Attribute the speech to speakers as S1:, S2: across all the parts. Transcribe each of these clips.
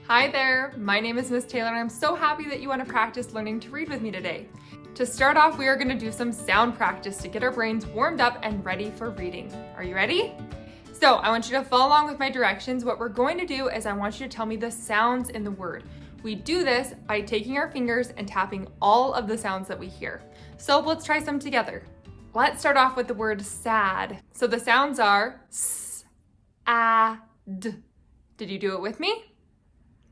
S1: Hi there, my name is Miss Taylor and I'm so happy that you want to practice learning to read with me today. To start off, we are going to do some sound practice to get our brains warmed up and ready for reading. Are you ready? So I want you to follow along with my directions. What we're going to do is I want you to tell me the sounds in the word. We do this by taking our fingers and tapping all of the sounds that we hear. So let's try some together. Let's start off with the word sad. So the sounds are s, a, d. Did you do it with me?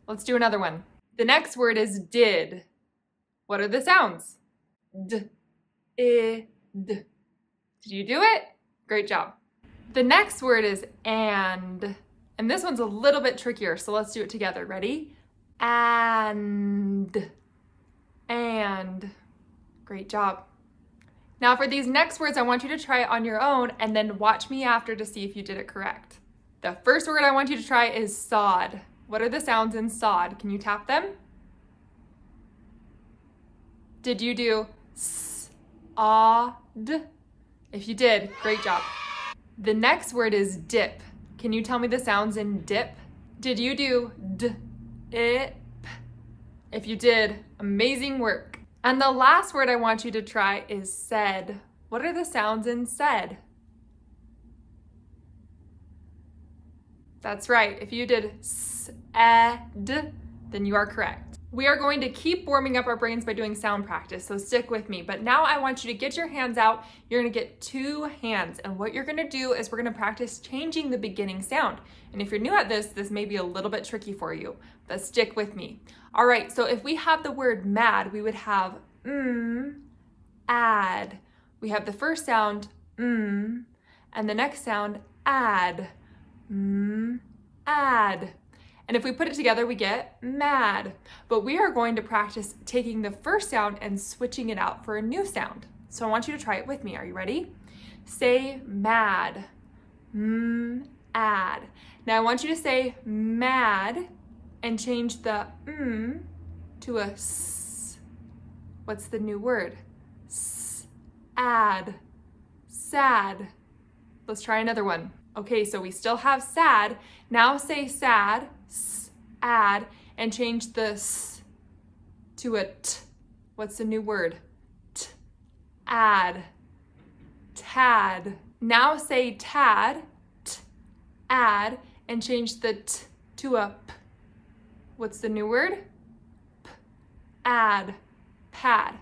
S1: Let's do another one. The next word is did. What are the sounds? D, I, d. Did you do it? Great job. The next word is and this one's a little bit trickier, so let's do it together. Ready? And. Great job. Now for these next words, I want you to try it on your own and then watch me after to see if you did it correct. The first word I want you to try is sod. What are the sounds in sod? Can you tap them? Did you do s, a, d? If you did, great job. The next word is dip. Can you tell me the sounds in dip? Did you do d, I, p? If you did, amazing work. And the last word I want you to try is said. What are the sounds in said? That's right. If you did s, e, d, then you are correct. We are going to keep warming up our brains by doing sound practice, so stick with me. But now I want you to get your hands out. You're going to get 2 hands. And what you're going to do is we're going to practice changing the beginning sound. And if you're new at this, this may be a little bit tricky for you, but stick with me. All right, so if we have the word mad, we would have add. We have the first sound, and the next sound, add. Add. And if we put it together, we get mad. But we are going to practice taking the first sound and switching it out for a new sound. So I want you to try it with me. Are you ready? Say mad. Add. Now I want you to say mad and change the to a s. What's the new word? S, add, sad. Let's try another one. Okay, so we still have sad. Now say sad, s, add, and change the s to a t. What's the new word? T, add, tad. Now say tad, t, add, and change the t to a p. What's the new word? P, add, pad.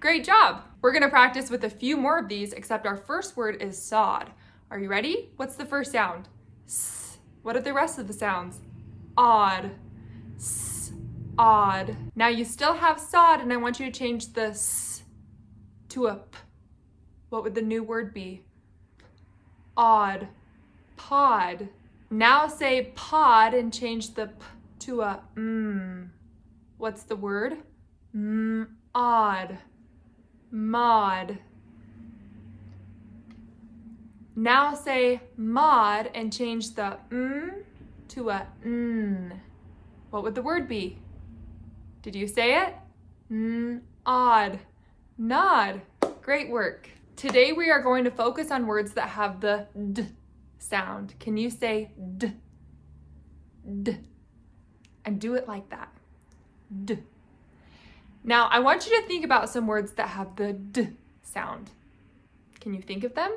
S1: Great job. We're gonna practice with a few more of these, except our first word is sod. Are you ready? What's the first sound? S. What are the rest of the sounds? Odd. S, odd. Now you still have sod, and I want you to change the s to a p. What would the new word be? Odd. Pod. Now say pod and change the p to a What's the word? Odd. Mod. Now say mod and change the to a n. What would the word be? Did you say it? Odd. Nod. Great work. Today we are going to focus on words that have the d sound. Can you say d? D. And do it like that. D. Now I want you to think about some words that have the d sound. Can you think of them?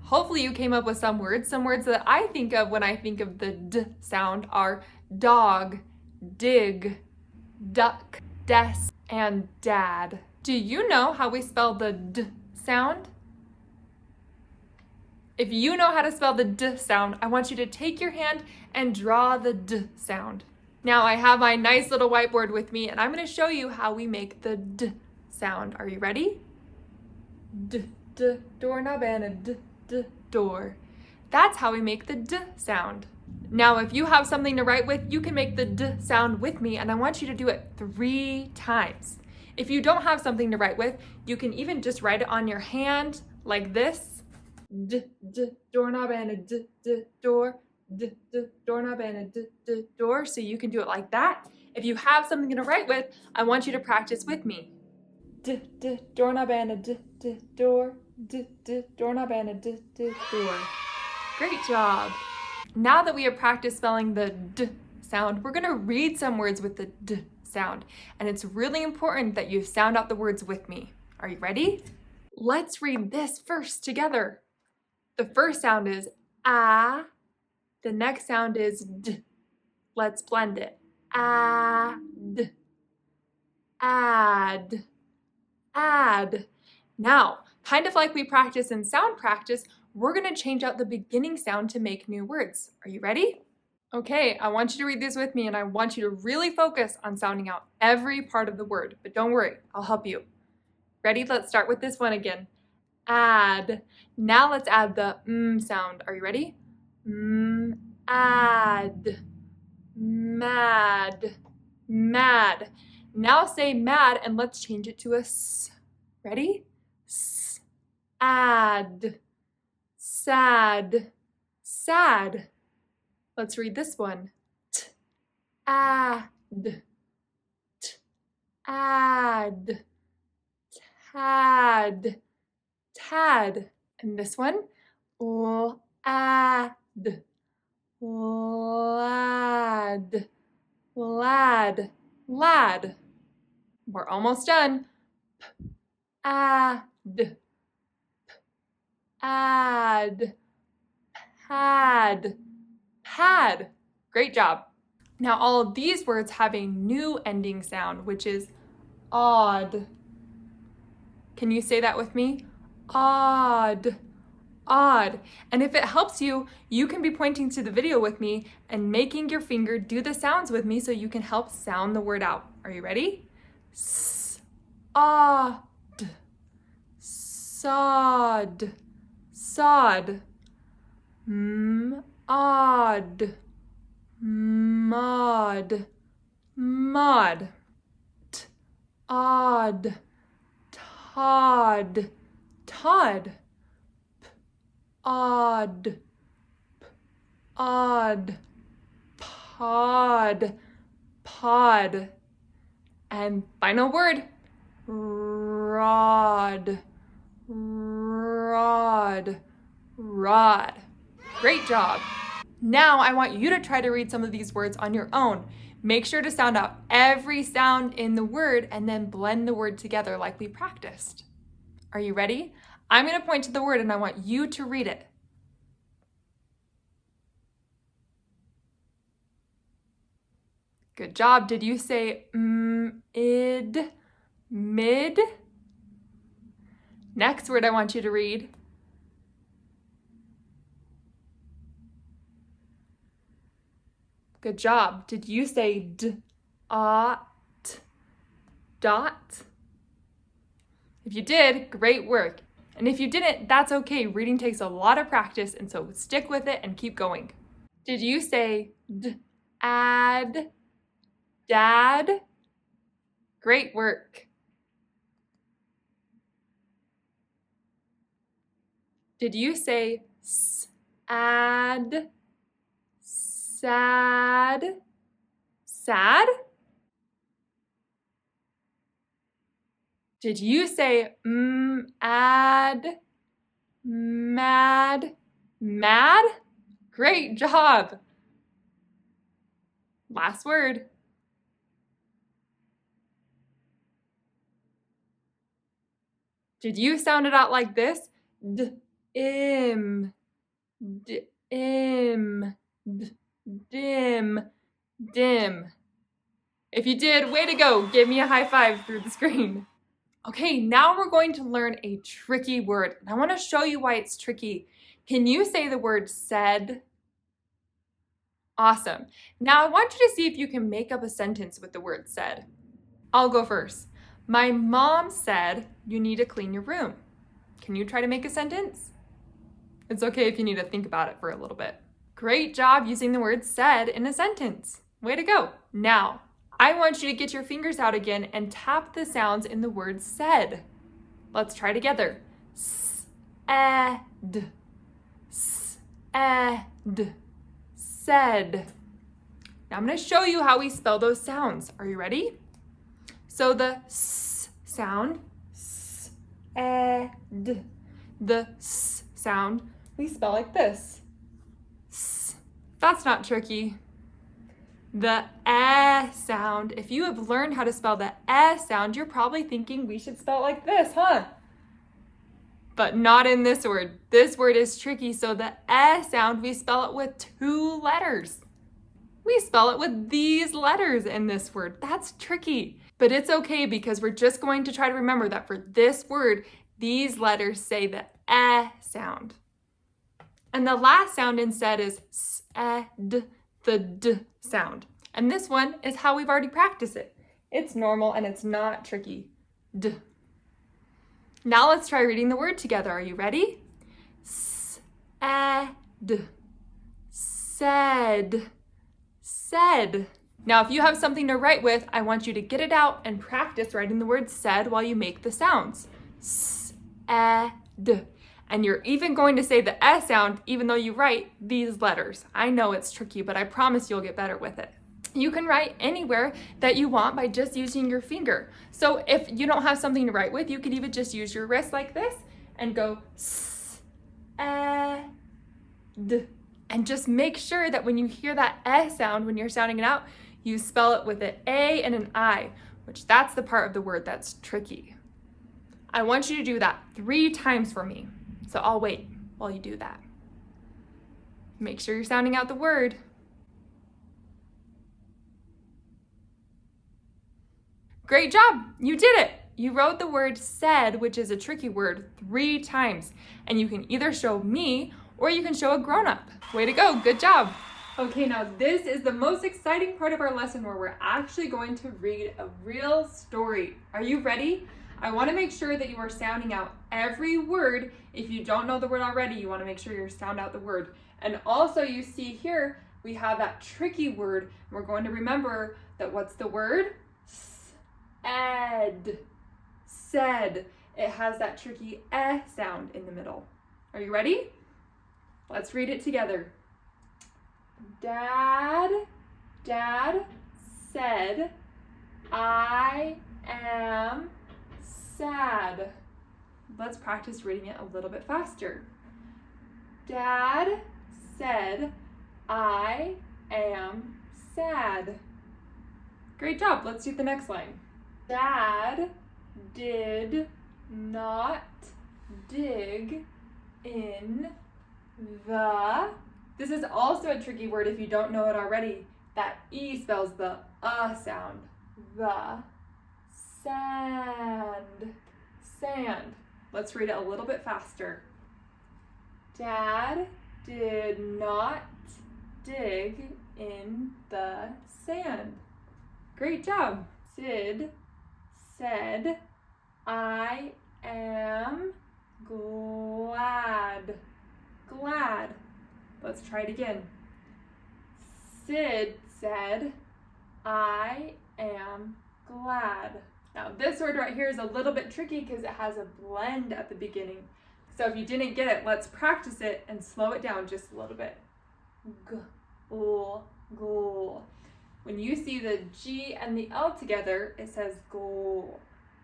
S1: Hopefully you came up with some words. Some words that I think of when I think of the d sound are dog, dig, duck, desk, and dad. Do you know how we spell the d sound? If you know how to spell the d sound, I want you to take your hand and draw the d sound. Now I have my nice little whiteboard with me and I'm going to show you how we make the d sound. Are you ready? D, d, doorknob and a d, d, door. That's how we make the d sound. Now if you have something to write with, you can make the d sound with me and I want you to do it 3 times. If you don't have something to write with, you can even just write it on your hand like this. D, d, doorknob and a d, d, door. D, d, doorknob and a d, d, door. So you can do it like that. If you have something to write with, I want you to practice with me. D, d, doorknob and a d, d, door. D, d, doorknob and a d, d, door. Great job. Now that we have practiced spelling the d sound, we're gonna read some words with the D sound. And it's really important that you sound out the words with me. Are you ready? Let's read this first together. The first sound is ah. The next sound is D. Let's blend it. Add, add, add. Now, kind of like we practice in sound practice, we're gonna change out the beginning sound to make new words. Are you ready? Okay, I want you to read this with me and I want you to really focus on sounding out every part of the word, but don't worry, I'll help you. Ready? Let's start with this one again. Add. Now let's add the sound. Are you ready? Add. Mad. Mad. Now say mad and let's change it to a S. Ready? S. Add. Sad. Sad. Let's read this one. T. Add. T. Add. Tad. Tad. And this one. Lad. Lad. Lad. Lad. We're almost done. Add. Add. Pad. Pad. Great job. Now all of these words have a new ending sound, which is odd. Can you say that with me? Odd. Odd. And if it helps you, you can be pointing to the video with me and making your finger do the sounds with me so you can help sound the word out. Are you ready? S, odd, sod, sod, odd, mod, mod, t, odd, Todd, Todd, odd, odd, pod, pod, and final word, rod, rod, rod. Great job. Now I want you to try to read some of these words on your own. Make sure to sound out every sound in the word and then blend the word together like we practiced. Are you ready? I'm going to point to the word and I want you to read it. Good job. Did you say id, mid? Next word I want you to read. Good job. Did you say dot? If you did, great work. And if you didn't, that's okay. Reading takes a lot of practice, and so stick with it and keep going. Did you say add, dad? Great work. Did you say add, sad, sad? Did you say add, mad, mad? Great job. Last word. Did you sound it out like this? Dim, dim, dim, dim. If you did, way to go. Give me a high five through the screen. Okay, now we're going to learn a tricky word. And I want to show you why it's tricky. Can you say the word said? Awesome. Now I want you to see if you can make up a sentence with the word said. I'll go first. My mom said you need to clean your room. Can you try to make a sentence? It's okay if you need to think about it for a little bit. Great job using the word said in a sentence. Way to go. Now, I want you to get your fingers out again and tap the sounds in the word said. Let's try together. S-ed, s-ed, said. Now I'm going to show you how we spell those sounds. Are you ready? So the s sound, s-ed, the s sound, we spell like this. S. That's not tricky. The eh sound. If you have learned how to spell the eh sound, you're probably thinking we should spell it like this, huh? But not in this word. This word is tricky, so the eh sound, we spell it with 2 letters. We spell it with these letters in this word. That's tricky. But it's okay because we're just going to try to remember that for this word, these letters say the eh sound. And the last sound instead is s-e-d, the d sound. And this one is how we've already practiced it. It's normal and it's not tricky. D. Now let's try reading the word together. Are you ready? S-e-d. Said. Said. Now, if you have something to write with, I want you to get it out and practice writing the word said while you make the sounds. S-e-d. And you're even going to say the S sound even though you write these letters. I know it's tricky, but I promise you'll get better with it. You can write anywhere that you want by just using your finger. So if you don't have something to write with, you could even just use your wrist like this and go S-e-d. And just make sure that when you hear that S sound, when you're sounding it out, you spell it with an A and an I, which that's the part of the word that's tricky. I want you to do that 3 times for me. So I'll wait while you do that. Make sure you're sounding out the word. Great job, you did it. You wrote the word said, which is a tricky word, 3 times. And you can either show me or you can show a grown-up. Way to go, good job. Okay, now this is the most exciting part of our lesson where we're actually going to read a real story. Are you ready? I want to make sure that you are sounding out every word. If you don't know the word already, you want to make sure you sound out the word. And also you see here, we have that tricky word. And we're going to remember that what's the word? Said. Said. It has that tricky eh sound in the middle. Are you ready? Let's read it together. Dad said, I am sad. Let's practice reading it a little bit faster. Dad said, I am sad. Great job. Let's do the next line. Dad did not dig in the... This is also a tricky word if you don't know it already. That E spells the sound. The sand. Sand. Let's read it a little bit faster. Dad did not dig in the sand. Great job. Sid said, I am glad. Glad. Let's try it again. Sid said, I am glad. Now this word right here is a little bit tricky because it has a blend at the beginning. So if you didn't get it, let's practice it and slow it down just a little bit. Gl. When you see the G and the L together, it says gl.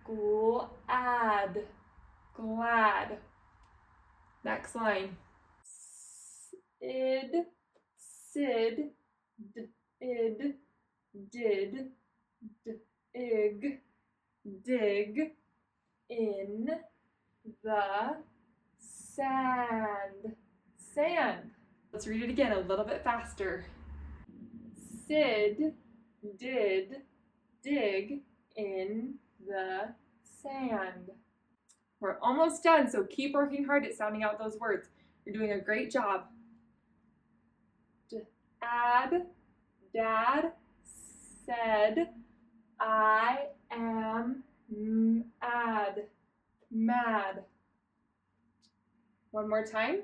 S1: Glad. Glad. Next line. Sid, did, dig in the sand. Sand. Let's read it again a little bit faster. Sid did dig in the sand. We're almost done, so keep working hard at sounding out those words. You're doing a great job. Dad said, I am mad. Mad. One more time.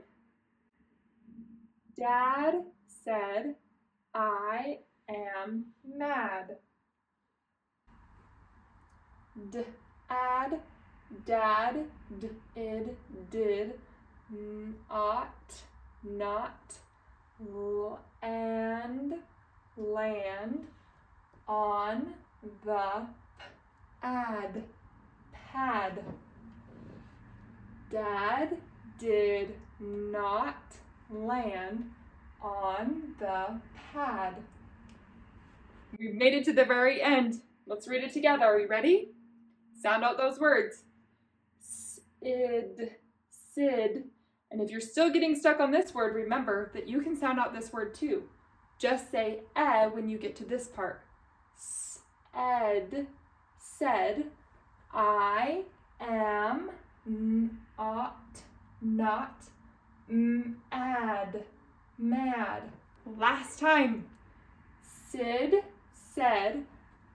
S1: Dad said, I am mad. Dad did not land on the pad. Dad did not land on the pad. We've made it to the very end. Let's read it together. Are you ready? Sound out those words. Sid, sid. And if you're still getting stuck on this word, remember that you can sound out this word too. Just say when you get to this part. Ed, said, I am not, mad. Last time. Sid said,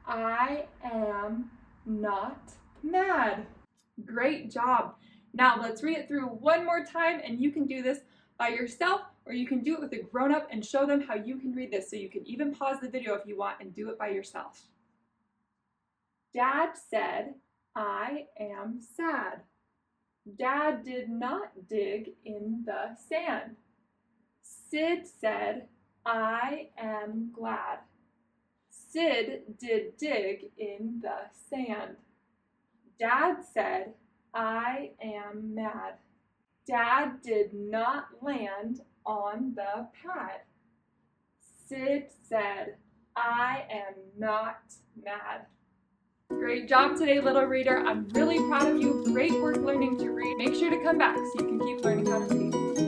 S1: I am not mad. Great job. Now let's read it through one more time, and you can do this by yourself, or you can do it with a grown-up and show them how you can read this. So you can even pause the video if you want and do it by yourself. Dad said, I am sad. Dad did not dig in the sand. Sid said, I am glad. Sid did dig in the sand. Dad said, I am mad. Dad did not land on the pad. Sid said, I am not mad. Great job today, little reader. I'm really proud of you. Great work learning to read. Make sure to come back so you can keep learning how to read.